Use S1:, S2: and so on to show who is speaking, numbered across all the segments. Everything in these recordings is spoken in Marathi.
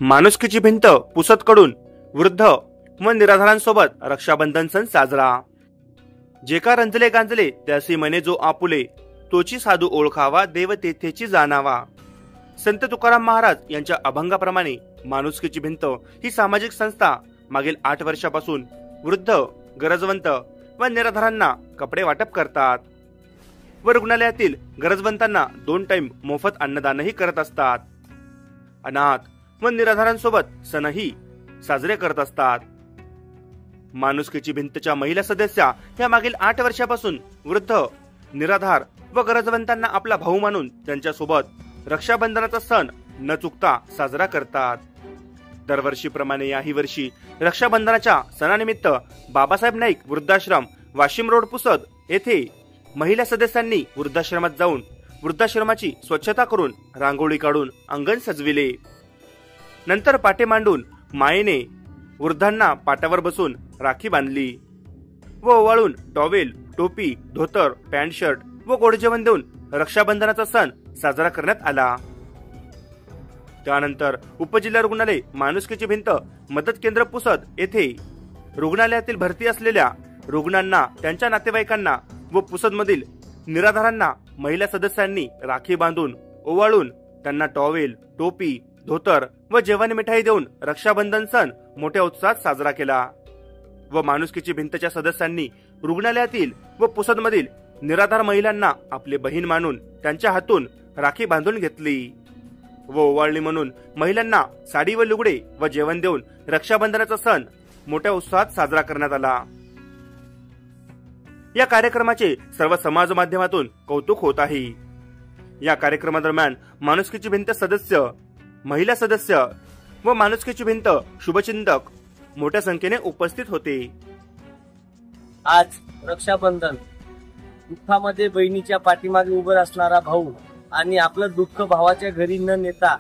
S1: माणुसकीची भिंत पुसदकडून वृद्ध व निराधारांसोबत रक्षाबंधन सण साजरा। जे का रंजले गांजले त्यासी मने जो आपुले, तोची साधू ओळखावा देव तेथेची जाणावा। संत तुकाराम महाराज यांच्या अभंगाप्रमाणे माणुसकीची भिंत ही सामाजिक संस्था मागील 8 वर्षापासून वृद्ध, गरजवंत व निराधारांना कपडे वाटप करतात व रुग्णालयातील गरजवंतांना 2 टाइम मोफत अन्नदानही करत असतात। अनाथ व निराधारांसोबत सणही साजरे करत असतात। माणुसकीची भिंतच्या महिला सदस्या या मागील 8 वर्षापासून वृद्ध, निराधार व गरजवंतांना आपला भाऊ मानून त्यांच्यासोबत रक्षाबंधनाचा सण न चुकता साजरा करतात। दरवर्षीप्रमाणे याही वर्षी रक्षाबंधनाच्या सणानिमित्त बाबासाहेब नाईक वृद्धाश्रम, वाशिम रोड, पुसद येथे महिला सदस्यांनी वृद्धाश्रमात जाऊन वृद्धाश्रमाची स्वच्छता करून रांगोळी काढून अंगण सजविले। नंतर पाटे मांडून मायेने वृद्धांना पाटावर बसून राखी बांधली व ओवाळून टॉवेल, टोपी, धोतर, पॅन्ट शर्ट व गोड जेवण देऊन रक्षाबंधनाचा सण साजरा करण्यात आला। त्यानंतर उपजिल्हा रुग्णालय माणुसकीची भिंत मदत केंद्र पुसद येथे रुग्णालयातील भरती असलेल्या रुग्णांना, त्यांच्या नातेवाईकांना व पुसदमधील निराधारांना महिला सदस्यांनी राखी बांधून ओवाळून त्यांना टॉवेल, टोपी, धोतर व जेवण मिठाई देऊन रक्षाबंधन सण मोठ्या उत्साहात साजरा केला व माणुसकीची भिंतच्या सदस्यांनी रुग्णालयातील व पुसदमधील निराधार महिलांना आपले बहीण मानून त्यांच्या हातून राखी बांधून घेतली व ओवाळणी म्हणून महिलांना साडी व लुगडे व जेवण देऊन रक्षाबंधनाचा सण मोठ्या उत्साहात साजरा करण्यात आला। या कार्यक्रमाचे सर्व समाज माध्यमातून कौतुक होत आहे। या कार्यक्रमादरम्यान माणुसकीची भिंत सदस्य, महिला सदस्य व माणुसकीची भिंत शुभचिंतक मोठ्या संख्येने उपस्थित होते।
S2: आज रक्षाबंधन, दुःखामध्ये बहिणीच्या पाठीमागे उभं असणारा भाऊ आणि आपलं दुःख भावाच्या घरी न नेता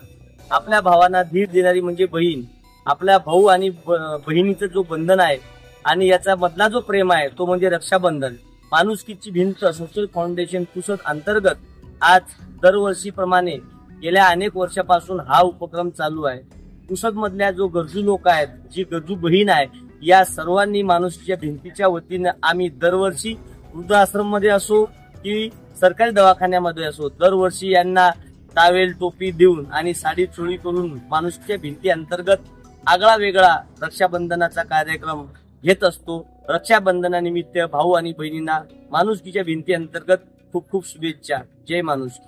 S2: आपल्या भावांना धीर देणारी म्हणजे बहीण। आपल्या भाऊ आणि बहिणीचं जो बंधन आहे आणि याचा मधला जो प्रेम आहे तो म्हणजे रक्षाबंधन। माणुसकीची भिंत सोशल फाउंडेशन पुसद अंतर्गत आज दरवर्षीप्रमाणे गेल्या अनेक वर्षापासून हा उपक्रम चालू आहे। पुसद मधल्या जो गरजू लोक आहेत, जी गरजू बहीण आहे, या सर्वांनी माणुसकीच्या भिंतीच्या वतीने आम्ही दरवर्षी वृद्धाश्रम मध्ये असो की सरकारी दवाखान्यामध्ये असो दरवर्षी यांना टावेल, टोपी देऊन आणि साडी चोळी करून माणुसकीच्या भिंती अंतर्गत आगळा वेगळा रक्षाबंधनाचा कार्यक्रम घेत असतो। रक्षाबंधनानिमित्त भाऊ आणि बहिणींना माणुसकीच्या भिंती अंतर्गत खूप खूप शुभेच्छा। जय माणुसकी।